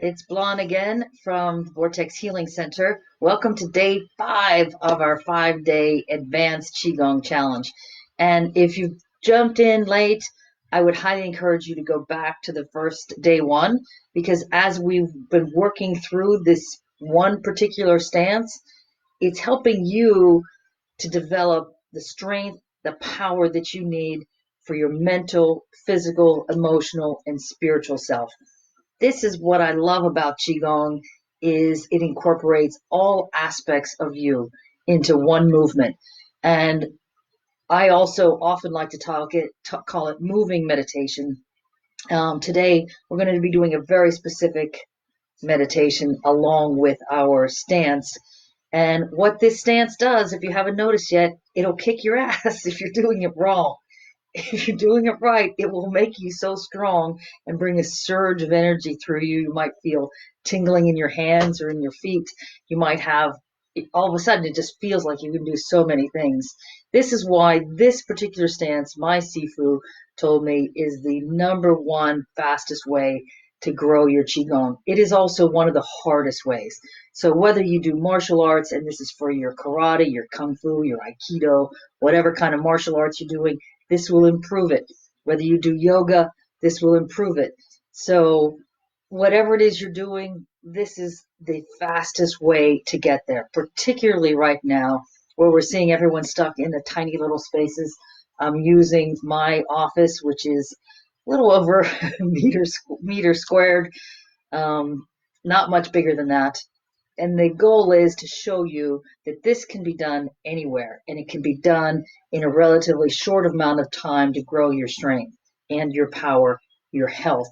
It's Blonde again from Vortex Healing Center. Welcome to day 5 of our 5-day advanced Qigong challenge. And if you've jumped in late, I would highly encourage you to go back to the first day 1 because as we've been working through this one particular stance, it's helping you to develop the strength, the power that you need for your mental, physical, emotional, and spiritual self. This is what I love about Qigong is it incorporates all aspects of you into one movement. And I also often like to call it moving meditation. Today, we're going to be doing a very specific meditation along with our stance. And what this stance does, if you haven't noticed yet, it'll kick your ass if you're doing it wrong. If you're doing it right, it will make you so strong and bring a surge of energy through you. You might feel tingling in your hands or in your feet. You might have, all of a sudden, it just feels like you can do so many things. This is why this particular stance, my Sifu told me, is the number one fastest way to grow your Qigong. It is also one of the hardest ways. So whether you do martial arts, and this is for your karate, your kung fu, your aikido, whatever kind of martial arts you're doing, this will improve it. Whether you do yoga, this will improve it. So whatever it is you're doing, this is the fastest way to get there, particularly right now where we're seeing everyone stuck in the tiny little spaces. I'm using my office, which is a little over a meter squared, not much bigger than that. And the goal is to show you that this can be done anywhere and it can be done in a relatively short amount of time to grow your strength and your power, your health.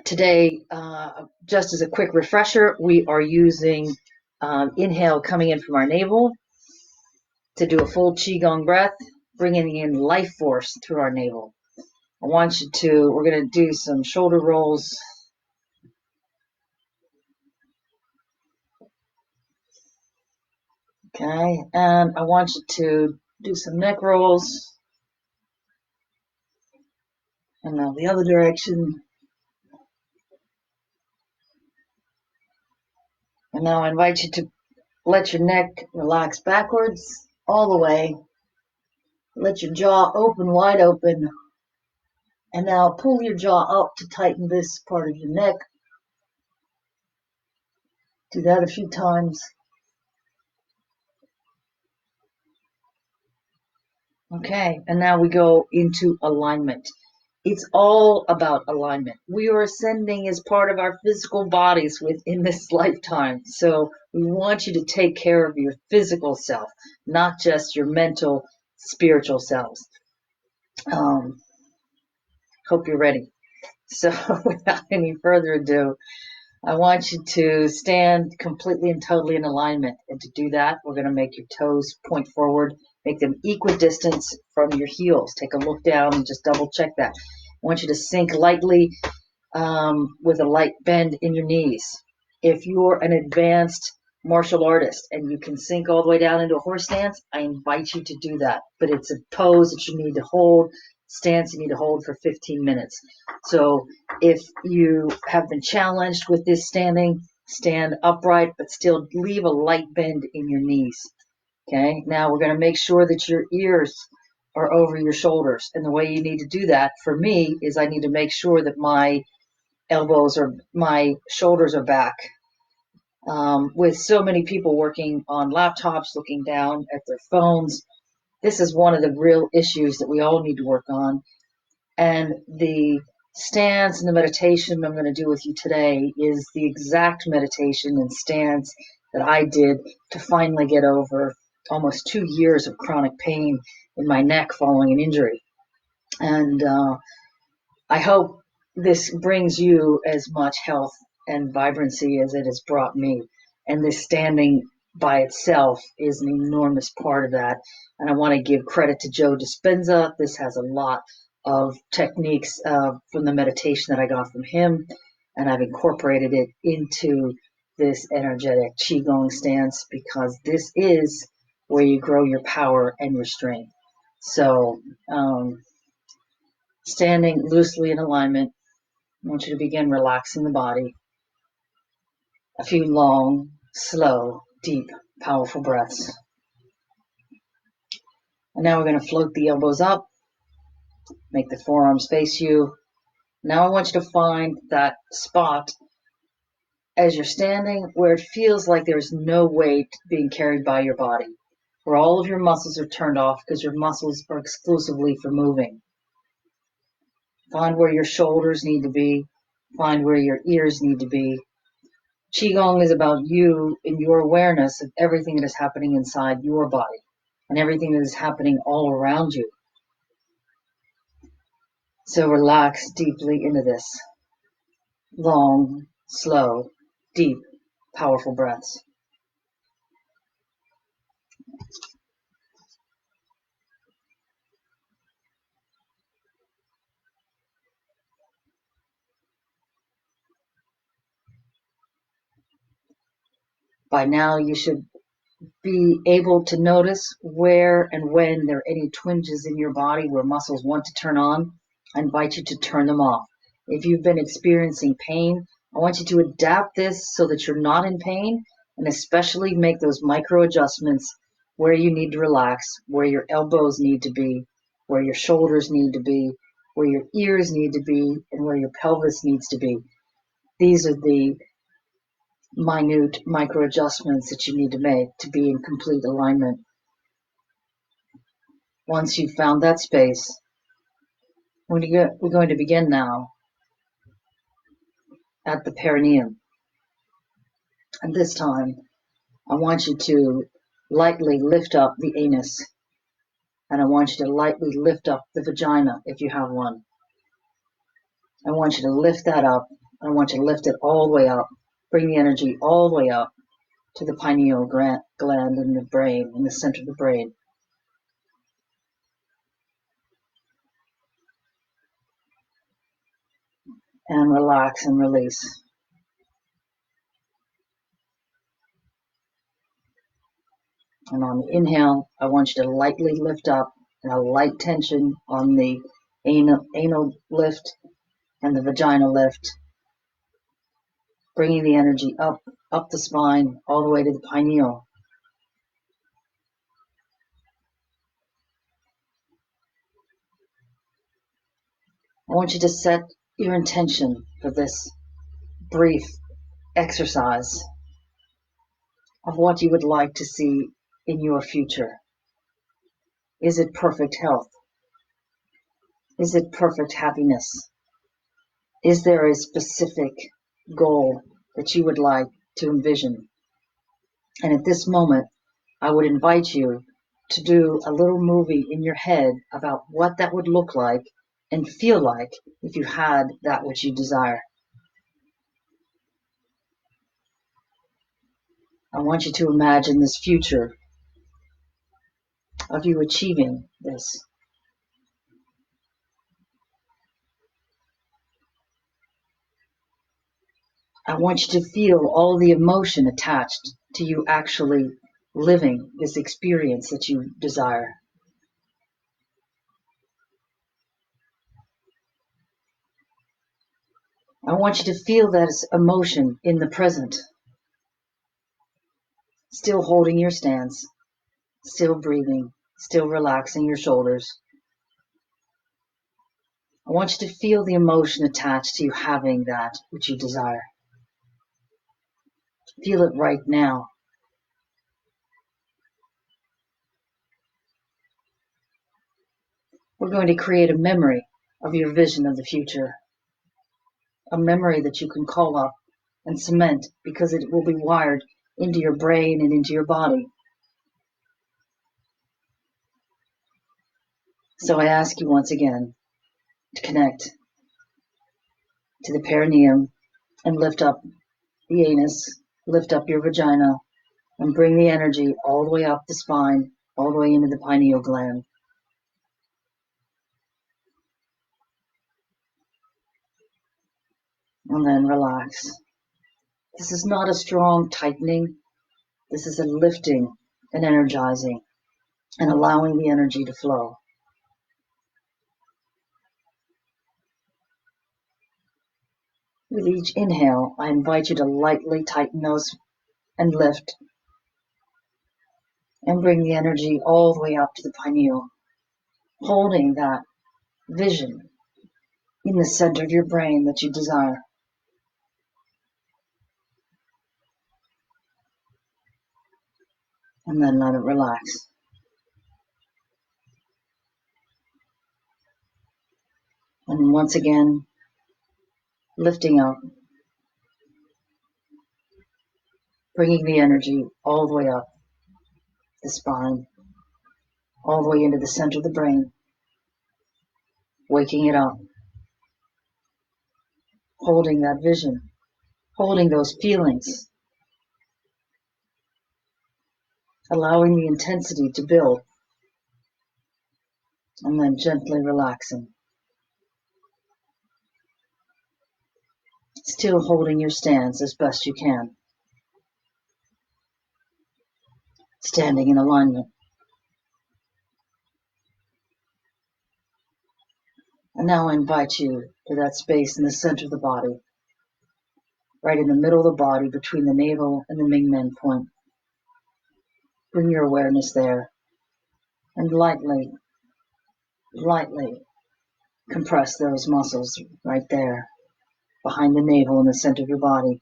Today, just as a quick refresher, we are using inhale coming in from our navel to do a full Qigong breath, bringing in life force through our navel. We're going to do some shoulder rolls. Okay, and I want you to do some neck rolls. And now the other direction. And now I invite you to let your neck relax backwards all the way. Let your jaw open, wide open. And now pull your jaw up to tighten this part of your neck. Do that a few times. Okay, and now we go into alignment. It's all about alignment. We are ascending as part of our physical bodies within this lifetime. So we want you to take care of your physical self, not just your mental, spiritual selves. Hope you're ready. So without any further ado, I want you to stand completely and totally in alignment. And to do that, we're going to make your toes point forward, make them equidistant from your heels. Take a look down and just double check that. I want you to sink lightly with a light bend in your knees. If you're an advanced martial artist and you can sink all the way down into a horse stance, I invite you to do that. But it's a pose that you need to hold, stance you need to hold for 15 minutes. So if you have been challenged with this standing, stand upright, but still leave a light bend in your knees. Okay, now we're going to make sure that your ears are over your shoulders. And the way you need to do that for me is I need to make sure that my my shoulders are back. With so many people working on laptops, looking down at their phones, this is one of the real issues that we all need to work on. And the stance and the meditation I'm going to do with you today is the exact meditation and stance that I did to finally get over almost 2 years of chronic pain in my neck following an injury. And I hope this brings you as much health and vibrancy as it has brought me. And this standing by itself is an enormous part of that. And I want to give credit to Joe Dispenza. This has a lot of techniques from the meditation that I got from him, and I've incorporated it into this energetic Qigong stance because this is where you grow your power and your strength. So, standing loosely in alignment, I want you to begin relaxing the body. A few long, slow, deep, powerful breaths. And now we're going to float the elbows up, make the forearms face you. Now I want you to find that spot as you're standing where it feels like there's no weight being carried by your body, where all of your muscles are turned off because your muscles are exclusively for moving. Find where your shoulders need to be. Find where your ears need to be. Qigong is about you and your awareness of everything that is happening inside your body and everything that is happening all around you. So relax deeply into this. Long, slow, deep, powerful breaths. By now you should be able to notice where and when there are any twinges in your body where muscles want to turn on. I invite you to turn them off. If you've been experiencing pain, I want you to adapt this so that you're not in pain, and especially make those micro adjustments where you need to relax, where your elbows need to be, where your shoulders need to be, where your ears need to be, and where your pelvis needs to be. These are the minute micro adjustments that you need to make to be in complete alignment. Once you've found that space, we're going to begin now at the perineum. And this time, I want you to lightly lift up the anus. And I want you to lightly lift up the vagina if you have one. I want you to lift that up. I want you to lift it all the way up. Bring the energy all the way up to the pineal gland in the brain, in the center of the brain. And relax and release. And on the inhale, I want you to lightly lift up and a light tension on the anal lift and the vagina lift, bringing the energy up the spine, all the way to the pineal. I want you to set your intention for this brief exercise of what you would like to see in your future. Is it perfect health? Is it perfect happiness? Is there a specific goal that you would like to envision? And at this moment, I would invite you to do a little movie in your head about what that would look like and feel like if you had that which you desire. I want you to imagine this future of you achieving this. I want you to feel all the emotion attached to you actually living this experience that you desire. I want you to feel that emotion in the present, still holding your stance, still breathing, still relaxing your shoulders. I want you to feel the emotion attached to you having that which you desire. Feel it right now. We're going to create a memory of your vision of the future. A memory that you can call up and cement because it will be wired into your brain and into your body. So I ask you once again to connect to the perineum and lift up the anus, lift up your vagina, and bring the energy all the way up the spine, all the way into the pineal gland. And then relax. This is not a strong tightening. This is a lifting and energizing and allowing the energy to flow. With each inhale, I invite you to lightly tighten those and lift and bring the energy all the way up to the pineal, holding that vision in the center of your brain that you desire. And then let it relax. And once again, lifting up, bringing the energy all the way up the spine, all the way into the center of the brain, waking it up, holding that vision, holding those feelings, allowing the intensity to build, and then gently relaxing. Still holding your stance as best you can, standing in alignment. And now I invite you to that space in the center of the body, right in the middle of the body between the navel and the Mingmen point. Bring your awareness there and lightly compress those muscles right there behind the navel in the center of your body.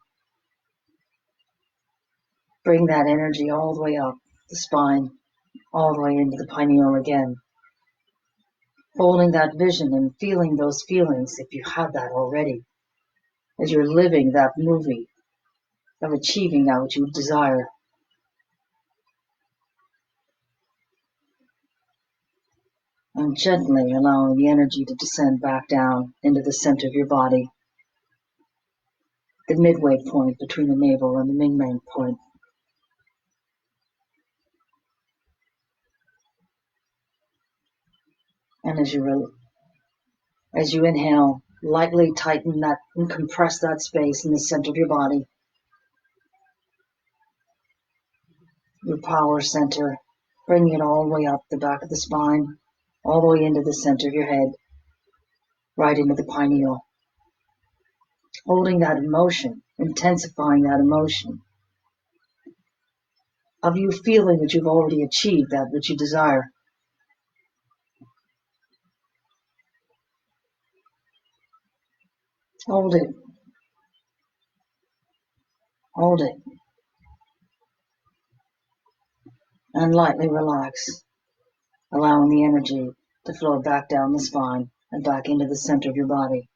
Bring that energy all the way up the spine, all the way into the pineal again. Holding that vision and feeling those feelings if you had that already, as you're living that movie of achieving that which you desire. And gently allowing the energy to descend back down into the center of your body, the midway point between the navel and the Mingmen point. And as you inhale, lightly tighten that and compress that space in the center of your body, your power center, bringing it all the way up the back of the spine, all the way into the center of your head, right into the pineal. Holding that emotion, intensifying that emotion of you feeling that you've already achieved that which you desire. Hold it. Hold it. And lightly relax, allowing the energy to flow back down the spine and back into the center of your body.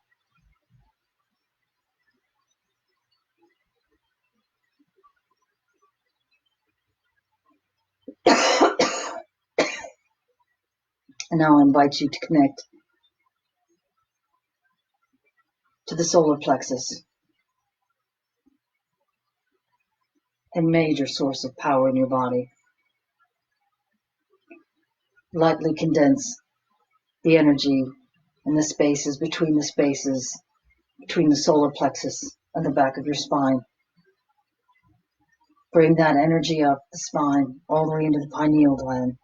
And now I invite you to connect to the solar plexus, a major source of power in your body. Lightly condense the energy in the spaces between the solar plexus and the back of your spine. Bring that energy up the spine, all the way into the pineal gland.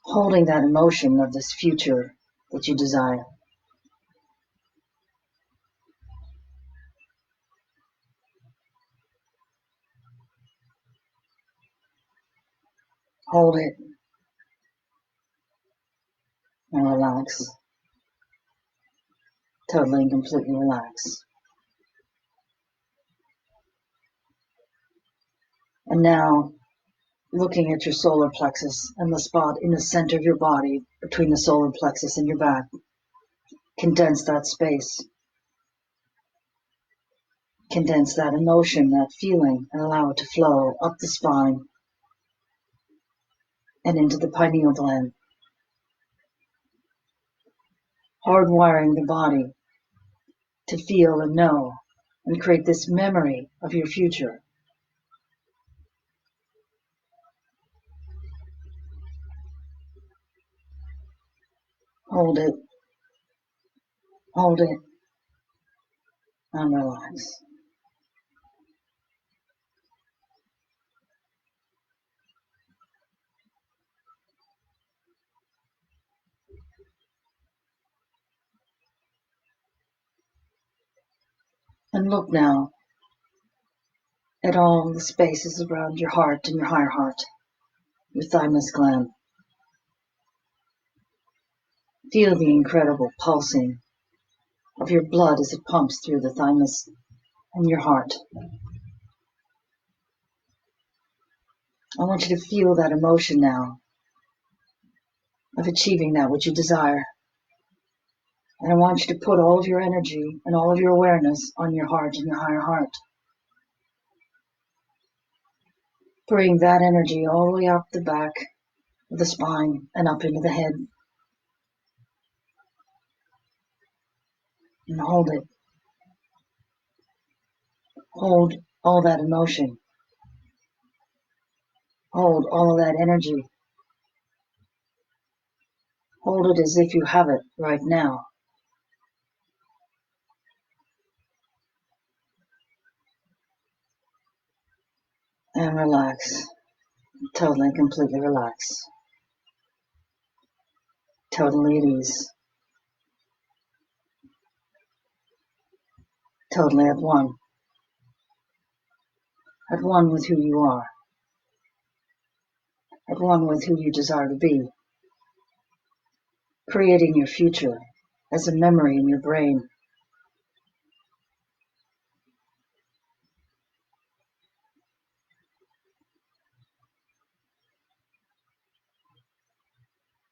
Holding that emotion of this future that you desire. Hold it and relax. Totally and completely relax. And now, looking at your solar plexus and the spot in the center of your body between the solar plexus and your back, condense that space. Condense that emotion, that feeling, and allow it to flow up the spine and into the pineal gland. Hardwiring the body to feel and know and create this memory of your future. Hold it, and relax. And look now at all the spaces around your heart and your higher heart, your thymus gland. Feel the incredible pulsing of your blood as it pumps through the thymus and your heart. I want you to feel that emotion now of achieving that which you desire. And I want you to put all of your energy and all of your awareness on your heart and your higher heart. Bring that energy all the way up the back of the spine and up into the head. And hold it. Hold all that emotion. Hold all of that energy. Hold it as if you have it right now. And relax. Totally and completely relax. Totally at ease. Totally at one. At one with who you are. At one with who you desire to be. Creating your future as a memory in your brain.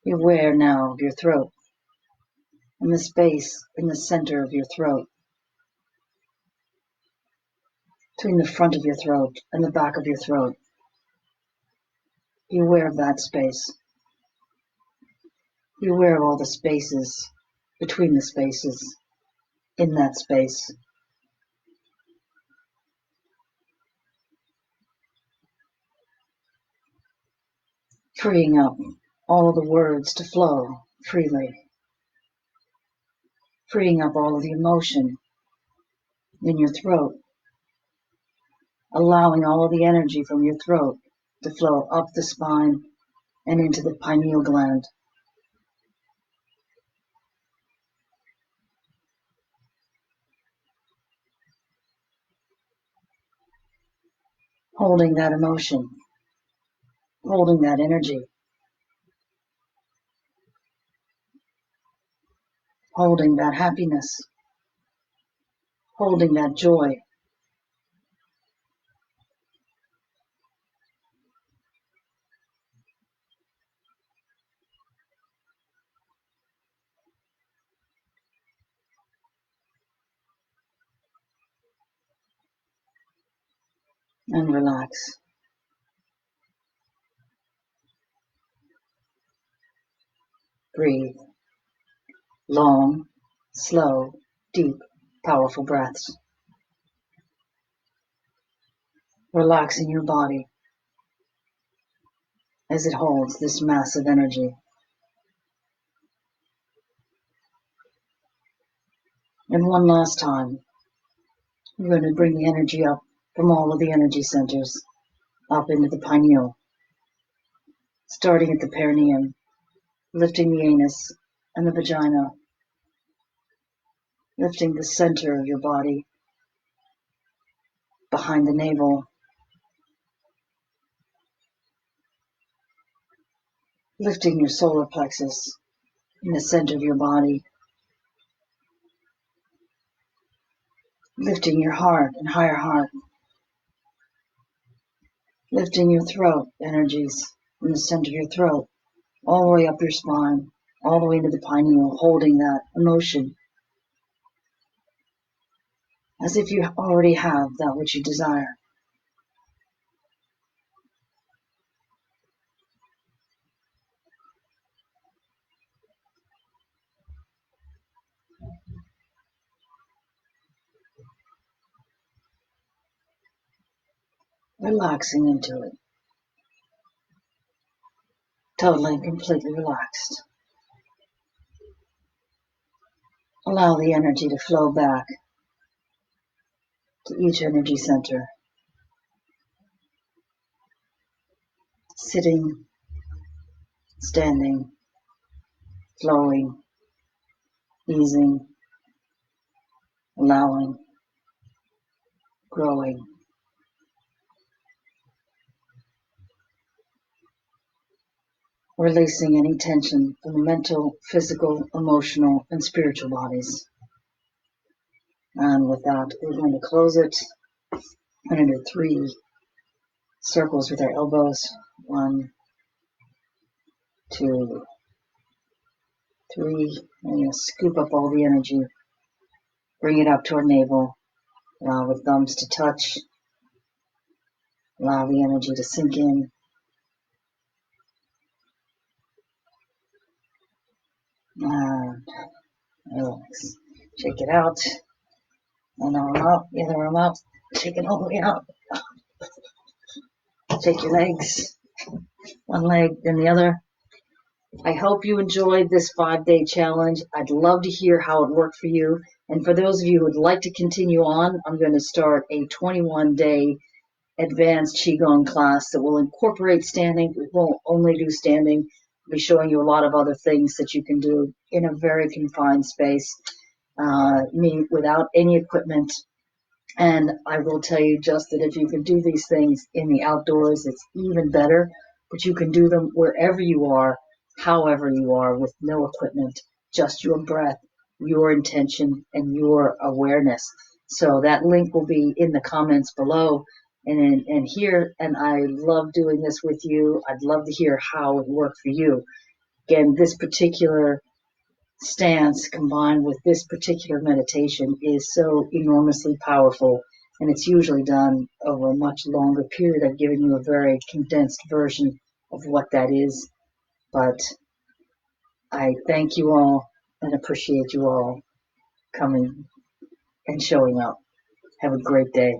You're aware now of your throat and the space in the center of your throat, between the front of your throat and the back of your throat. Be aware of that space. Be aware of all the spaces between the spaces in that space. Freeing up all of the words to flow freely. Freeing up all of the emotion in your throat. Allowing all of the energy from your throat to flow up the spine and into the pineal gland. Holding that emotion. Holding that energy. Holding that happiness. Holding that joy. And relax. Breathe. Long, slow, deep, powerful breaths. Relaxing your body as it holds this massive energy. And one last time, we're going to bring the energy up from all of the energy centers up into the pineal, starting at the perineum, lifting the anus and the vagina, lifting the center of your body, behind the navel, lifting your solar plexus in the center of your body, lifting your heart and higher heart, lifting your throat energies in the center of your throat, all the way up your spine, all the way into the pineal, holding that emotion as if you already have that which you desire. Relaxing into it. Totally and completely relaxed. Allow the energy to flow back to each energy center. Sitting, standing, flowing, easing, allowing. growing, releasing any tension from the mental, physical, emotional, and spiritual bodies. And with that, we're going to close it. We're going to do 3 circles with our elbows. 1, 2, 3. I'm going to scoop up all the energy, bring it up to our navel, allow the thumbs to touch, allow the energy to sink in, and relax. Shake it out, one arm out, the other arm out, shake it all the way out. Shake your legs, one leg, then the other. I hope you enjoyed this 5-day challenge. I'd love to hear how it worked for you. And for those of you who would like to continue on, I'm going to start a 21-day advanced Qigong class that will incorporate standing. We won't only do standing. I'll be showing you a lot of other things that you can do in a very confined space, me without any equipment. And I will tell you just that if you can do these things in the outdoors, it's even better. But you can do them wherever you are, however you are, with no equipment, just your breath, your intention, and your awareness. So that link will be in the comments below and here. And I love doing this with you. I'd love to hear how it worked for you. Again, this particular stance combined with this particular meditation is so enormously powerful, and it's usually done over a much longer period. I've given you a very condensed version of what that is, but I thank you all and appreciate you all coming and showing up. Have a great day.